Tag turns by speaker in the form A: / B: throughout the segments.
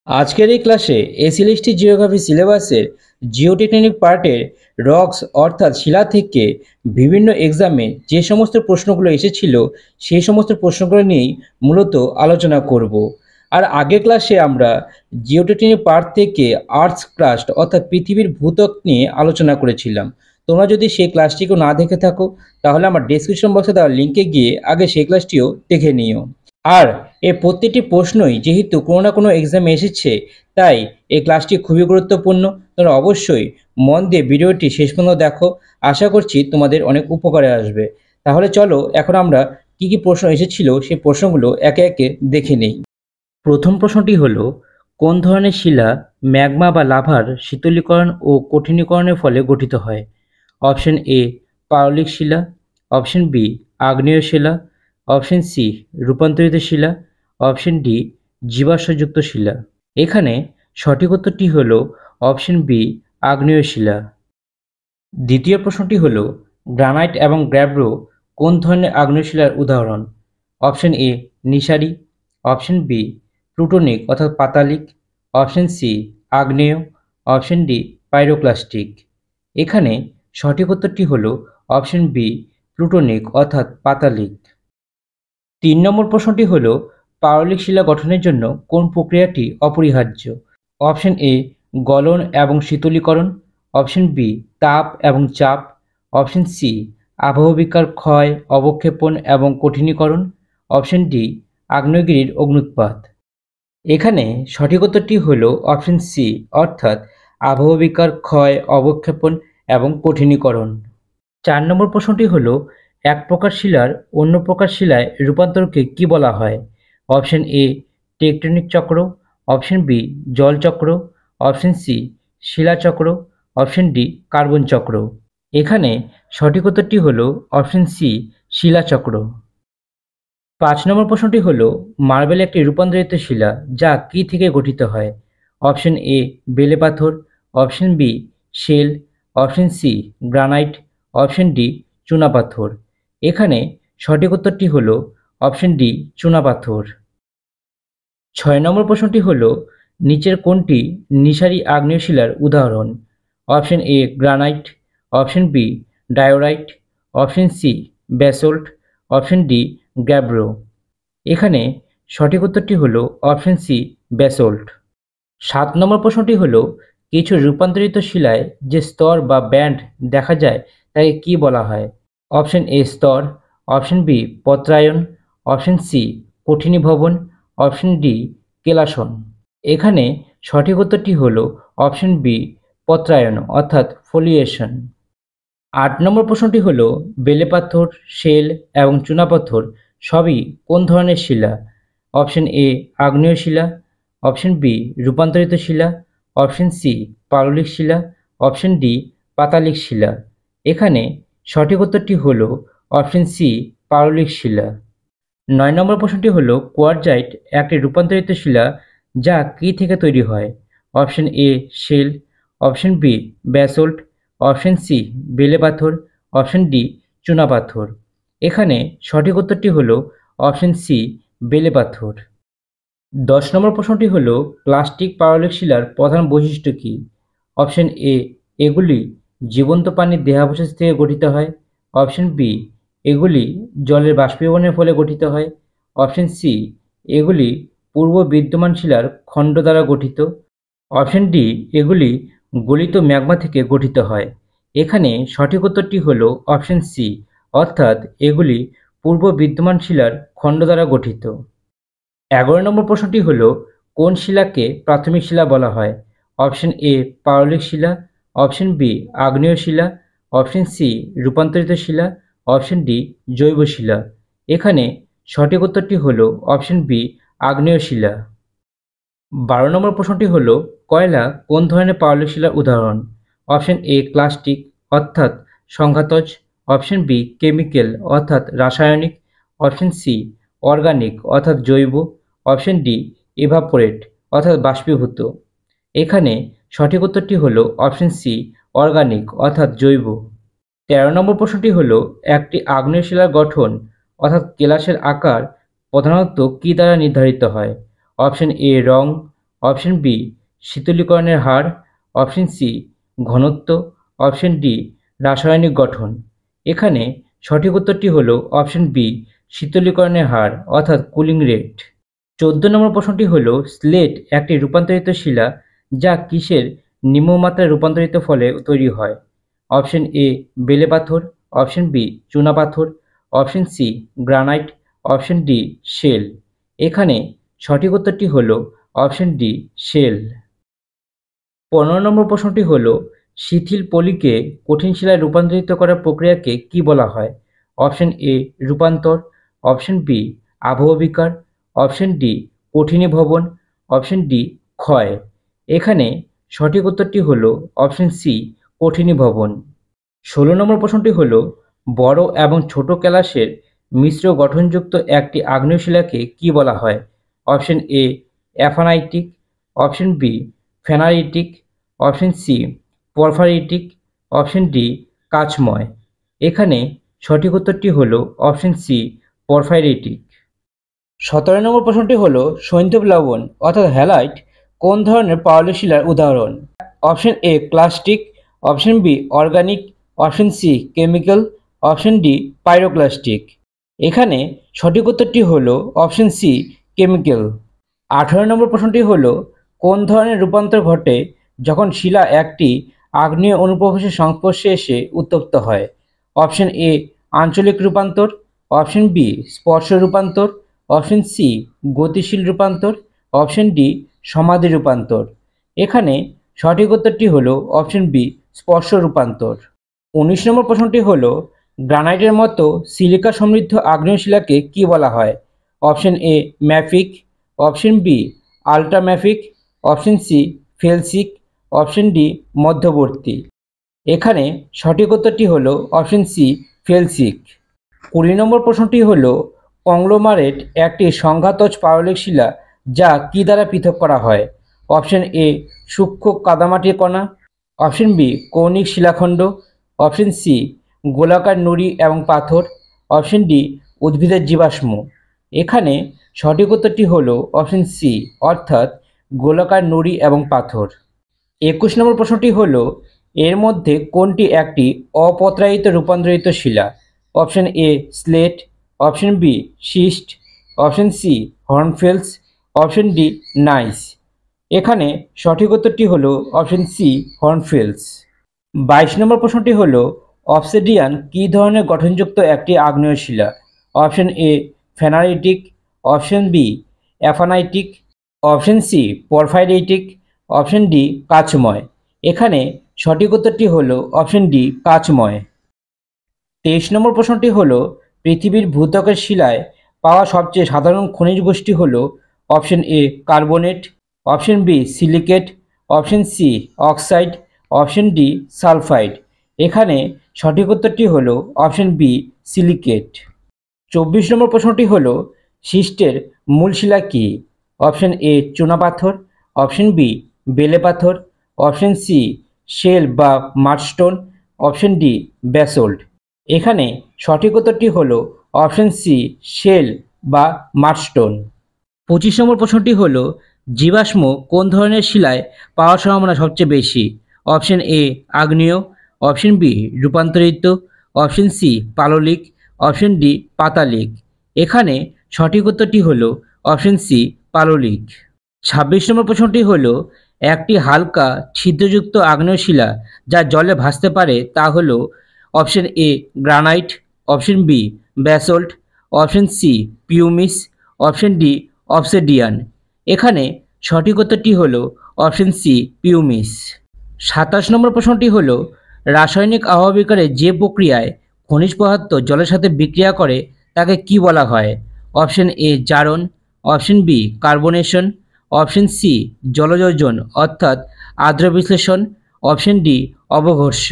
A: আজকের এই ক্লাসে এসএলএসটি জিওগ্রাফি সিলেবাসের জিওটেকটনিক পার্টের রক্স অর্থাৎ শিলা থেকে বিভিন্ন এক্সামে যে সমস্ত প্রশ্নগুলো এসেছিল সেই সমস্ত প্রশ্নগুলো নিয়েই মূলত আলোচনা করব। আর আগের ক্লাসে আমরা জিওটেকটনিক পার্ট থেকে আর্থস ক্রাস্ট অর্থাৎ পৃথিবীর ভূত্বক নিয়ে আলোচনা করেছিলাম। তোমরা যদি সেই ক্লাসটিকেও না দেখে থাকো তাহলে আমার ডেসক্রিপশন বক্সে দেওয়া লিঙ্কে গিয়ে আগে সেই ক্লাসটিও দেখে নিও। আর এই প্রত্যেকটি প্রশ্নই যেহেতু কোনো না কোনো এক্সামে এসেছে, তাই এই ক্লাসটি খুবই গুরুত্বপূর্ণ। তোমরা অবশ্যই মন দিয়ে ভিডিওটি শেষ পর্যন্ত দেখো। আশা করছি তোমাদের অনেক উপকারে আসবে। তাহলে চলো এখন আমরা কি কি প্রশ্ন এসেছিল সেই প্রশ্নগুলো একে একে দেখে নেই। প্রথম প্রশ্নটি হলো, কোন ধরনের শিলা ম্যাগমা বা লাভার শীতলীকরণ ও কঠিনীকরণের ফলে গঠিত হয়? অপশন এ পাললিক শিলা, অপশন বি আগ্নেয় শিলা, অপশন সি রূপান্তরিত শিলা, অপশন ডি জীবাশ্মযুক্ত শিলা। এখানে সঠিক উত্তরটি হল অপশন বি আগ্নেয় শিলা। দ্বিতীয় প্রশ্নটি হল, গ্রানাইট এবং গ্র্যাব্রো কোন ধরনের আগ্নেয় শিলার উদাহরণ? অপশন এ নিশারি, অপশন বি প্লুটোনিক অর্থাৎ পাতালিক, অপশন সি আগ্নেয়, অপশন ডি পাইরোক্লাস্টিক। এখানে সঠিক উত্তরটি হল অপশন বি প্লুটোনিক অর্থাৎ পাতালিক। ৩ নম্বর প্রশ্নটি হল, পাললিক শিলা গঠনের জন্য কোন প্রক্রিয়াটি অপরিহার্য? অপশন এ গলন এবং শীতলীকরণ, অপশন বি তাপ এবং চাপ, অপশন সি আবহবিকার ক্ষয় অবক্ষেপণ এবং কঠিনীকরণ, অপশন ডি আগ্নেয়গিরির অগ্ন্যুৎপাত। এখানে সঠিক উত্তরটি হল অপশন সি অর্থাৎ আবহবিকার ক্ষয় অবক্ষেপণ এবং কঠিনীকরণ। ৪ নম্বর প্রশ্নটি হল, এক প্রকার শিলার অন্য প্রকার শিলায় রূপান্তরকে কি বলা হয়? অপশন এ টেকটনিক চক্র, অপশন বি জল চক্র, অপশন সি শিলাচক্র, অপশন ডি কার্বন চক্র। এখানে সঠিক উত্তরটি হল অপশন সি শিলাচক্র। ৫ নম্বর প্রশ্নটি হল, মার্বেল একটি রূপান্তরিত শিলা যা কি থেকে গঠিত হয়? অপশন এ বেলে পাথর, option B shale, option C granite, option D চুনাপাথর। এখানে সঠিক উত্তরটি হল অপশন ডি চুনাপাথর। ৬ নম্বর প্রশ্নটি হল, নিচের কোনটি নিশারি আগ্নেয় শিলার উদাহরণ? Option A granite, option B diorite, option C basalt, option D gabbro. এখানে সঠিক উত্তরটি হল অপশন সি ব্যাসল্ট। ৭ নম্বর প্রশ্নটি হল, কিছু রূপান্তরিত শিলায় যে স্তর বা ব্যান্ড দেখা যায় তাকে কি বলা হয়? অপশন এ স্তর, অপশন বি পত্রায়ন, অপশন সি কঠিনীভবন, অপশন ডি কেলাসন। এখানে সঠিক উত্তরটি হল অপশন বি পত্রায়ন অর্থাৎ ফোলিয়েশন। ৮ নম্বর প্রশ্নটি হল, বেলে পাথর, শেল এবং চুনাপাথর সবই কোন ধরনের শিলা? অপশন এ আগ্নেয় শিলা, অপশন বি রূপান্তরিত শিলা, অপশন সি পাললিক শিলা, অপশন ডি পাতালিক শিলা। এখানে সঠিক উত্তরটি হল অপশন সি পাললিক শিলা। ৯ নম্বর প্রশ্নটি হল, কোয়ার্জাইট একটি রূপান্তরিত শিলা যা কি থেকে তৈরি হয়? Option A shale, option B basalt, option C বেলে পাথর, অপশন ডি চুনাপাথর। এখানে সঠিক উত্তরটি হল অপশন সি বেলে পাথর। ১০ নম্বর প্রশ্নটি হল, প্লাস্টিক পাললিক শিলার প্রধান বৈশিষ্ট্য কী? অপশন এ এগুলি জীবন্ত প্রাণীর দেহাবশেষ থেকে গঠিত হয়, অপশন বি এগুলি জলের বাষ্পীভবনের ফলে গঠিত হয়, অপশন সি এগুলি পূর্ব বিদ্যমান শিলার খণ্ড দ্বারা গঠিত, অপশন ডি এগুলি গলিত ম্যাগমা থেকে গঠিত হয়। এখানে সঠিক উত্তরটি হল অপশন সি অর্থাৎ এগুলি পূর্ব বিদ্যমান শিলার খণ্ড দ্বারা গঠিত। ১১ নম্বর প্রশ্নটি হল, কোন শিলাকে প্রাথমিক শিলা বলা হয়? অপশন এ পাললিক শিলা, অপশন বি আগ্নেয় শিলা, অপশন সি রূপান্তরিত শিলা, অপশন ডি জৈব শিলা। এখানে সঠিক উত্তরটি হল অপশন বি আগ্নেয় শিলা। ১২ নম্বর প্রশ্নটি হল, কয়লা কোন ধরনের পাললিক শিলার উদাহরণ? অপশন এ ক্লাস্টিক অর্থাৎ সংঘাতজ, অপশন বি কেমিক্যাল অর্থাৎ রাসায়নিক, অপশন সি অর্গানিক অর্থাৎ জৈব, অপশন ডি ইভাপোরেট অর্থাৎ বাষ্পীভূত। এখানে সঠিক উত্তরটি হল অপশন সি অর্গানিক অর্থাৎ জৈব। ১৩ নম্বর প্রশ্নটি হল, একটি আগ্নেয় শিলার গঠন অর্থাৎ কেলাসের আকার প্রধানত কী দ্বারা নির্ধারিত হয়? অপশন এ রং, অপশন বি শীতলীকরণের হার, অপশন সি ঘনত্ব, অপশন ডি রাসায়নিক গঠন। এখানে সঠিক উত্তরটি হলো অপশন বি শীতলীকরণের হার অর্থাৎ কুলিং রেট। 14 নম্বর প্রশ্নটি হলো স্লেট একটি রূপান্তরিত শিলা যা কিসের নিম্নমাত্রায় রূপান্তরিত ফলে তৈরি হয়? অপশন এ বেলে পাথর, অপশন বি চুনা পাথর, option C granite, option D shale. এখানে সঠিক উত্তরটি হলো অপশন ডি শেল। 15 নম্বর প্রশ্নটি হলো শিথিল পলিকে কঠিন শিলায় রূপান্তরিত করার প্রক্রিয়াকে কি বলা হয়? অপশন এ রূপান্তর, অপশন বি আবহবিকার, অপশন ডি কঠিনীভবন, অপশন ডি ক্ষয়। এখানে সঠিক উত্তরটি হলো অপশন সি কঠিনীভবন। 16 নম্বর প্রশ্নটি হলো বড় এবং ছোট ক্যালাসের মিশ্র গঠনযুক্ত একটি আগ্নেয় শিলাকে কি বলা হয়? Option A aphanitic, option B phaneritic, option C porphyritic, option D কাচময়। এখানে সঠিক উত্তরটি হলো অপশন সি পরফাইরিটিক। 17 নম্বর প্রশ্নটি হলো সৈন্ধব লবণ অর্থাৎ হ্যালাইট কোন ধরনের পাললিক শিলার উদাহরণ? Option A clastic, option B organic, option C chemical, option D pyroclastic. এখানে সঠিক উত্তরটি হলো অপশন সি কেমিক্যাল। 18 নম্বর প্রশ্নটি হলো কোন ধরনের রূপান্তর ঘটে যখন শিলা একটি আগ্নেয় অনুপ্রবেশের সংস্পর্শে এসে উত্তপ্ত হয়? অপশন এ আঞ্চলিক রূপান্তর, অপশন বি স্পর্শ রূপান্তর, অপশন সি গতিশীল রূপান্তর, অপশন ডি সমাধি রূপান্তর। এখানে সঠিক উত্তরটি হলো অপশন বি স্পর্শ রূপান্তর। 19 নম্বর প্রশ্নটি হলো গ্রানাইটের মতো সিলিকা সমৃদ্ধ আগ্নেয় শিলাকে কি বলা হয়? Option A mafic, option B ultramafic, option C felsic, option D মধ্যবর্তী। এখানে সঠিক উত্তরটি হলো অপশন সি ফেলসিক। 20 নম্বর প্রশ্নটি হলো কংগ্লোমারেট একটি সংঘাতজ পাললিক শিলা যা কি দ্বারা পৃথক করা হয়? অপশন এ সূক্ষ্ম কাদামাটির কণা, অপশন বি কৌণিক শিলাখণ্ড, অপশন সি গোলাকার নুড়ি এবং পাথর, অপশন ডি উদ্ভিদের জীবাশ্ম। এখানে সঠিক উত্তরটি হলো অপশন সি অর্থাৎ গোলাকার নুড়ি এবং পাথর। 21 নম্বর প্রশ্নটি হলো এর মধ্যে কোনটি একটি অপত্রায়িত রূপান্তরিত শিলা? Option A slate, option B schist, option C hornfels, option D gneiss. এখানে সঠিক উত্তরটি হলো অপশন সি হর্নফেলস। 22 নম্বর প্রশ্নটি হলো অবসিডিয়ান কী ধরনের গঠনযুক্ত একটি আগ্নেয় শিলা? Option A phaneritic, option B aphanitic, option C porphyritic, option D কাচময়। এখানে সঠিক উত্তরটি হলো অপশন ডি কাচময়। 23 নম্বর প্রশ্নটি হলো পৃথিবীর ভূত্বকের শিলায় পাওয়া সবচেয়ে সাধারণ খনিজ গোষ্ঠী হলো option A carbonate, option B silicate, option C oxide, option D sulphide. এখানে সঠিক উত্তরটি হলো অপশন বি সিলিকেট। 24 নম্বর প্রশ্নটি হলো শিস্টের মূল শিলা কি? অপশন এ চুনাপাথর, অপশন বি বেলে পাথর, অপশন সি শেল বা মাডস্টোন, অপশন ডি ব্যাসল্ট। এখানে সঠিক উত্তরটি হলো অপশন সি শেল বা মাডস্টোন। 25 নম্বর প্রশ্নটি হলো জীবাশ্ম কোন ধরনের শিলায় পাওয়ার সম্ভাবনা সবচেয়ে বেশি? অপশন এ আগ্নেয়, অপশন বি রূপান্তরিত, অপশন সি পাললিক, অপশন ডি পাতালিক। এখানে সঠিক উত্তরটি হলো অপশন সি পাললিক। 26 নম্বর প্রশ্নটি হলো একটি হালকা ছিদ্রযুক্ত আগ্নেয় শিলা যা জলে ভাসতে পারে তা হলো option A granite, option B basalt, option C pumice, option D obsidian. এখানে সঠিক উত্তরটি হলো অপশন সি পিউমিস। 27 নম্বর প্রশ্নটি হলো রাসায়নিক আবহবিকারে যে প্রক্রিয়ায় খনিজ পদার্থ জলের সাথে বিক্রিয়া করে তাকে কি বলা হয়? অপশন এ জারণ, option B carbonation, option C জলযোজন অর্থাৎ আর্দ্র বিশ্লেষণ, অপশন ডি অবঘর্ষ।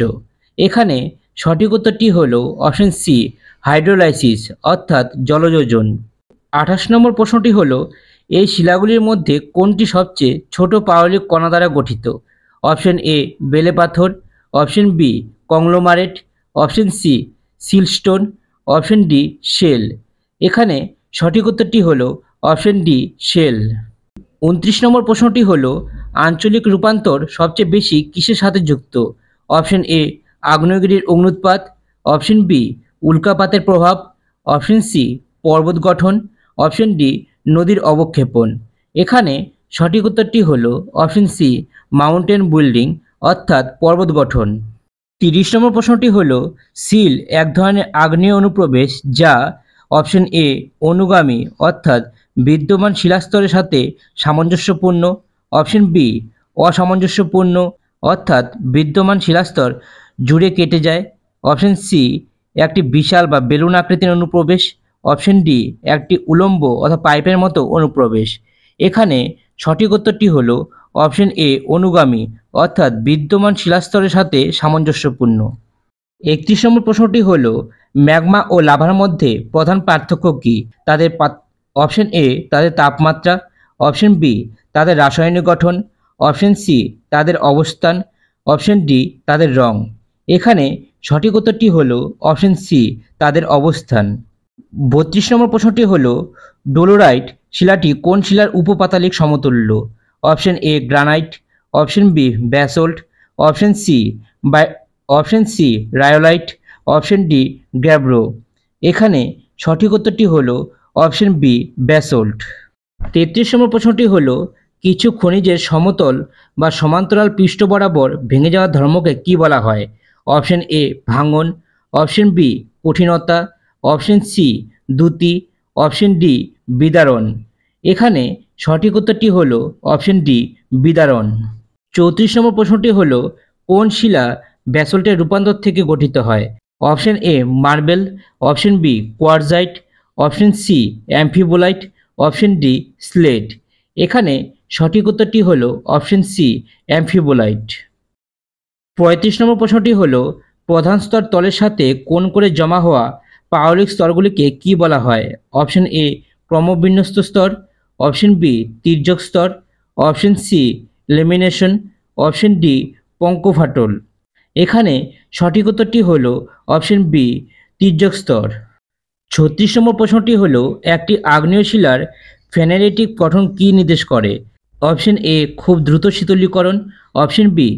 A: এখানে সঠিক উত্তরটি হলো অপশন সি হাইড্রোলাইসিস অর্থাৎ জলযোজন। 28 নম্বর প্রশ্নটি হলো এই শিলাগুলির মধ্যে কোনটি সবচেয়ে ছোট পাললিক কণা দ্বারা গঠিত? অপশন এ বেলে পাথর, option B conglomerate, option C siltstone, option D shale. এখানে সঠিক উত্তরটি হলো অপশন ডি শেল। 29 নম্বর প্রশ্নটি হলো আঞ্চলিক রূপান্তর সবচেয়ে বেশি কিসের সাথে যুক্ত? অপশন এ আগ্নেয়গিরির অগ্ন্যুৎপাত, অপশন বি উল্কাপাতের প্রভাব, অপশন সি পর্বত গঠন, অপশন ডি নদীর অবক্ষেপণ। এখানে সঠিক উত্তরটি হলো অপশন সি মাউন্টেন বিল্ডিং অর্থাৎ পর্বত গঠন। 30 নম্বর প্রশ্নটি হলো সিল এক ধরনের আগ্নেয় অনুপ্রবেশ যা অপশন এ অনুগামী অর্থাৎ বিদ্যমান শিলাস্তরের সাথে সামঞ্জস্যপূর্ণ, অপশন বি অসামঞ্জস্যপূর্ণ অর্থাৎ বিদ্যমান শিলাস্তর জুড়ে কেটে যায়, অপশন সি একটি বিশাল বা বেলুন আকৃতির অনুপ্রবেশ, অপশন ডি একটি উলম্ব অথবা পাইপের মতো অনুপ্রবেশ। এখানে সঠিক উত্তরটি হলো অপশন এ অনুগামী অর্থাৎ বিদ্যমান শিলাস্তরের সাথে সামঞ্জস্যপূর্ণ। 31 নম্বর প্রশ্নটি হলো ম্যাগমা ও লাভার মধ্যে প্রধান পার্থক্য কী? অপশন এ তাদের তাপমাত্রা, অপশন বি তাদের রাসায়নিক গঠন, অপশন সি তাদের অবস্থান, অপশন ডি তাদের রং। এখানে সঠিক উত্তরটি হলো অপশন সি তাদের অবস্থান। 32 নম্বর প্রশ্নটি হলো ডোলোরাইট শিলাটি কোন শিলার উপপাতালিক সমতুল্য? Option A granite, option B basalt, option C rhyolite, option D gabbro. এখানে সঠিক উত্তরটি হলো অপশন বি ব্যাসল্ট। 33 নম্বর প্রশ্নটি হলো কিছু খনিজের সমতল বা সমান্তরাল পৃষ্ঠ বরাবর ভেঙে যাওয়ার ধর্মকে কি বলা হয়? অপশন এ ভাঙন, অপশন বি কঠিনতা, অপশন সি দ্যুতি, অপশন ডি বিদারণ। এখানে সঠিক উত্তরটি হলো অপশন ডি বিদারণ। 34 নম্বর প্রশ্নটি হলো কোন শিলা ব্যাসল্টের রূপান্তর থেকে গঠিত হয়? Option A marble, option B quartzite, option C amphibolite, option D slate. এখানে সঠিক উত্তরটি হলো অপশন সি অ্যাম্ফিবোলাইট। 35 নম্বর প্রশ্নটি হলো প্রধান স্তর তলের সাথে কোণ করে জমা হওয়া পাললিক স্তরগুলিকে কি বলা হয়? অপশন এ ক্রমবিন্যস্ত স্তর, অপশন বি তির্যক স্তর, option C lamination, option D পঙ্কফাটল। এখানে সঠিক উত্তরটি হলো অপশন বি তির্যক স্তর। 36 নম্বর প্রশ্নটি হলো একটি আগ্নেয় শিলার ফেনারেটিক গঠন কি নির্দেশ করে? অপশন এ খুব দ্রুত শীতলীকরণ, অপশন বি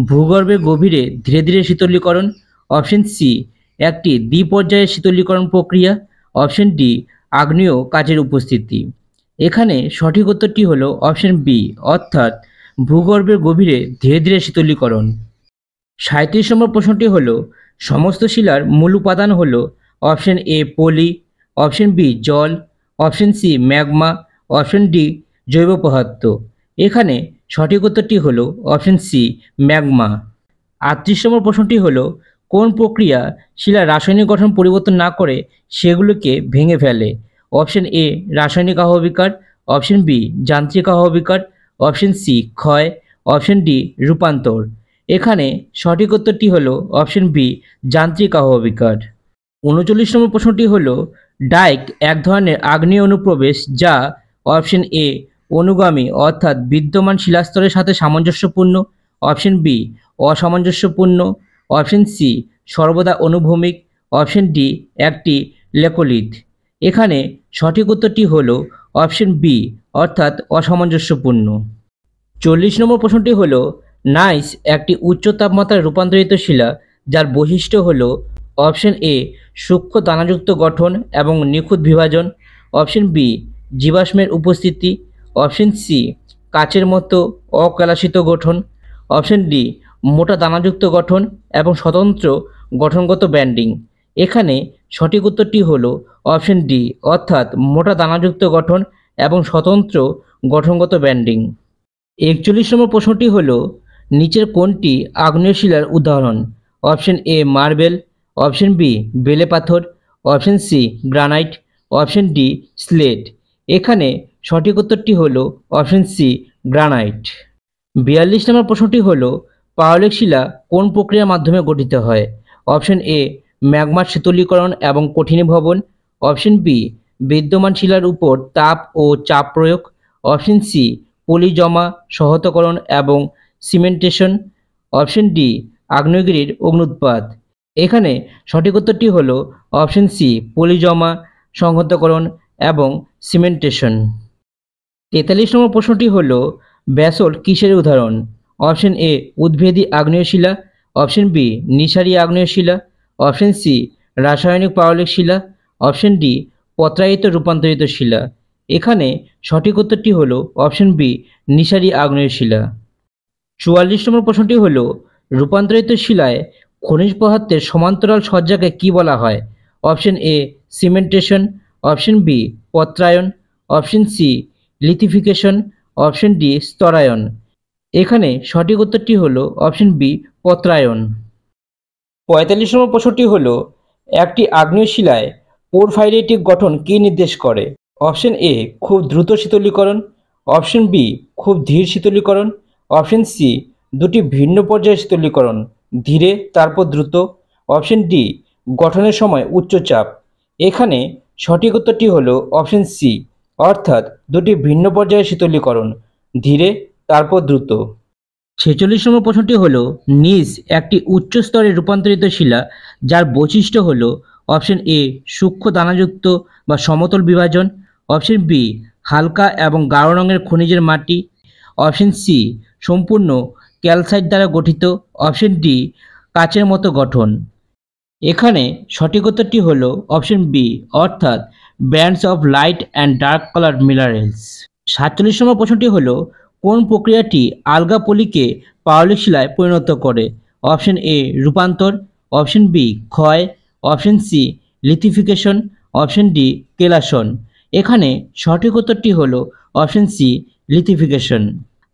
A: ভূগর্ভে গভীরে ধীরে ধীরে শীতলীকরণ, অপশন সি একটি দ্বিপর্যায়ে শীতলীকরণ প্রক্রিয়া, অপশন ডি আগ্নেয় কাচের উপস্থিতি। এখানে সঠিক উত্তরটি হলো অপশন বি অর্থাৎ ভূগর্ভের গভীরে ধীরে ধীরে শীতলীকরণ। 37 নম্বর প্রশ্নটি হলো সমস্ত শিলার মূল উপাদান হলো অপশন এ পলি, অপশন বি জল, option C magma, option D জৈব পদার্থ। এখানে সঠিক উত্তরটি হলো অপশন সি ম্যাগমা। 38 নম্বর প্রশ্নটি হলো কোন প্রক্রিয়া শিলার রাসায়নিক গঠন পরিবর্তন না করে সেগুলোকে ভেঙে ফেলে? অপশন এ রাসায়নিক আহবিকার, অপশন বি যান্ত্রিক আহবিকার, অপশন সি ক্ষয়, অপশন ডি রূপান্তর। এখানে সঠিক উত্তরটি হলো অপশন বি যান্ত্রিক আহবিকার। 39 নম্বর প্রশ্নটি হলো ডাইক এক ধরনের আগ্নেয় অনুপ্রবেশ যা অপশন এ অনুগামী অর্থাৎ বিদ্যমান শিলাস্তরের সাথে সামঞ্জস্যপূর্ণ, অপশন বি অসামঞ্জস্যপূর্ণ, অপশন সি সর্বদা অনুভূমিক, অপশন ডি একটি লেকোলিথ। এখানে সঠিক উত্তরটি হলো অপশন বি অর্থাৎ অসামঞ্জস্যপূর্ণ। 40 নম্বর প্রশ্নটি হলো নাইস একটি উচ্চ তাপমাত্রায় রূপান্তরিত শিলা যার বৈশিষ্ট্য হলো অপশন এ সূক্ষ্ম দানাযুক্ত গঠন এবং নিখুঁত বিভাজন, অপশন বি জীবাশ্মের উপস্থিতি, অপশন সি কাচের মতো অকলাসিত গঠন, অপশন ডি মোটা দানাযুক্ত গঠন এবং স্বতন্ত্র গঠনগত ব্যান্ডিং। এখানে সঠিক উত্তরটি হলো অপশন ডি অর্থাৎ মোটা দানাযুক্ত গঠন এবং স্বতন্ত্র গঠনগত ব্যান্ডিং। 41 নম্বর প্রশ্নটি হলো নিচের কোনটি আগ্নেয় শিলার উদাহরণ? Option A marble, option B বেলে পাথর, option C granite, option D slate. এখানে সঠিক উত্তরটি হলো অপশন সি গ্রানাইট। 42 নম্বর প্রশ্নটি হলো পাললিক শিলা কোন প্রক্রিয়ার মাধ্যমে গঠিত হয়? অপশন এ ম্যাগমার শীতলীকরণ এবং কঠিনীভবন, অপশন বি বিদ্যমান শিলার উপর তাপ ও চাপ প্রয়োগ, অপশন সি পলি জমা সহতকরণ এবং সিমেন্টেশন, অপশন ডি আগ্নেয়গিরির অগ্ন্যুৎপাত। এখানে সঠিক উত্তরটি হলো অপশন সি পলি জমা সংহতকরণ এবং সিমেন্টেশন। 43 নম্বর প্রশ্নটি হল ব্যাসল্ট কিসের উদাহরণ? অপশন এ উদ্ভিদি আগ্নেয় শিলা, অপশন বি নিঃসারী আগ্নেয় শিলা, অপশন সি রাসায়নিক পারলিক শিলা, অপশন ডি পত্রায়িত রূপান্তরিত শিলা। এখানে সঠিক উত্তরটি হল অপশন বি নিঃসারী আগ্নেয় শিলা। 44 নম্বর প্রশ্নটি হল রূপান্তরিত শিলায় খনিজ পদার্থের সমান্তরাল সজ্জাকে কি বলা হয়? Option A cementation, option B পত্রায়ন, option C lithification, option D স্তরায়ন। এখানে সঠিক উত্তরটি হল অপশন বি পত্রায়ন। 45 নম্বর প্রশ্নটি হল একটি আগ্নেয় শিলায় পোরফাইরিটিক গঠন কী নির্দেশ করে? অপশন এ খুব দ্রুত শীতলীকরণ, অপশন বি খুব ধীর শীতলীকরণ, অপশন সি দুটি ভিন্ন পর্যায়ে শীতলীকরণ, ধীরে তারপর দ্রুত, অপশন ডি গঠনের সময় উচ্চ চাপ। এখানে সঠিক উত্তরটি হল অপশন সি, অর্থাৎ দুটি ভিন্ন পর্যায়ে শীতলীকরণ, ধীরে তারপর দ্রুত। 46 নম্বর প্রশ্নটি হল নিস একটি উচ্চ স্তরে রূপান্তরিত শিলা যার বৈশিষ্ট্য হল অপশন এ সূক্ষ্ম দানাযুক্ত বা সমতল বিভাজন, অপশন বি হালকা এবং গাঢ় রঙের খনিজের মাটি, অপশন সি সম্পূর্ণ ক্যালসাইট দ্বারা গঠিত, অপশন ডি কাচের মতো গঠন। এখানে সঠিক উত্তরটি হল অপশন বি, অর্থাৎ bands of light and dark colour minerals. 47 নম্বর প্রশ্নটি হল কোন প্রক্রিয়াটি আলগা পলিকে পাললিক শিলায় পরিণত করে? অপশন এ রূপান্তর, অপশন বি ক্ষয়, option C lithification, option D কেলাসন। এখানে সঠিক উত্তরটি হল অপশন সি লিথিফিকেশন।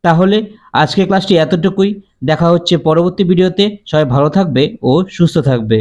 A: তাহলে আজকের ক্লাসটি এতটুকুই। দেখা হচ্ছে পরবর্তী ভিডিওতে। সবাই ভালো থাকবে ও সুস্থ থাকবে।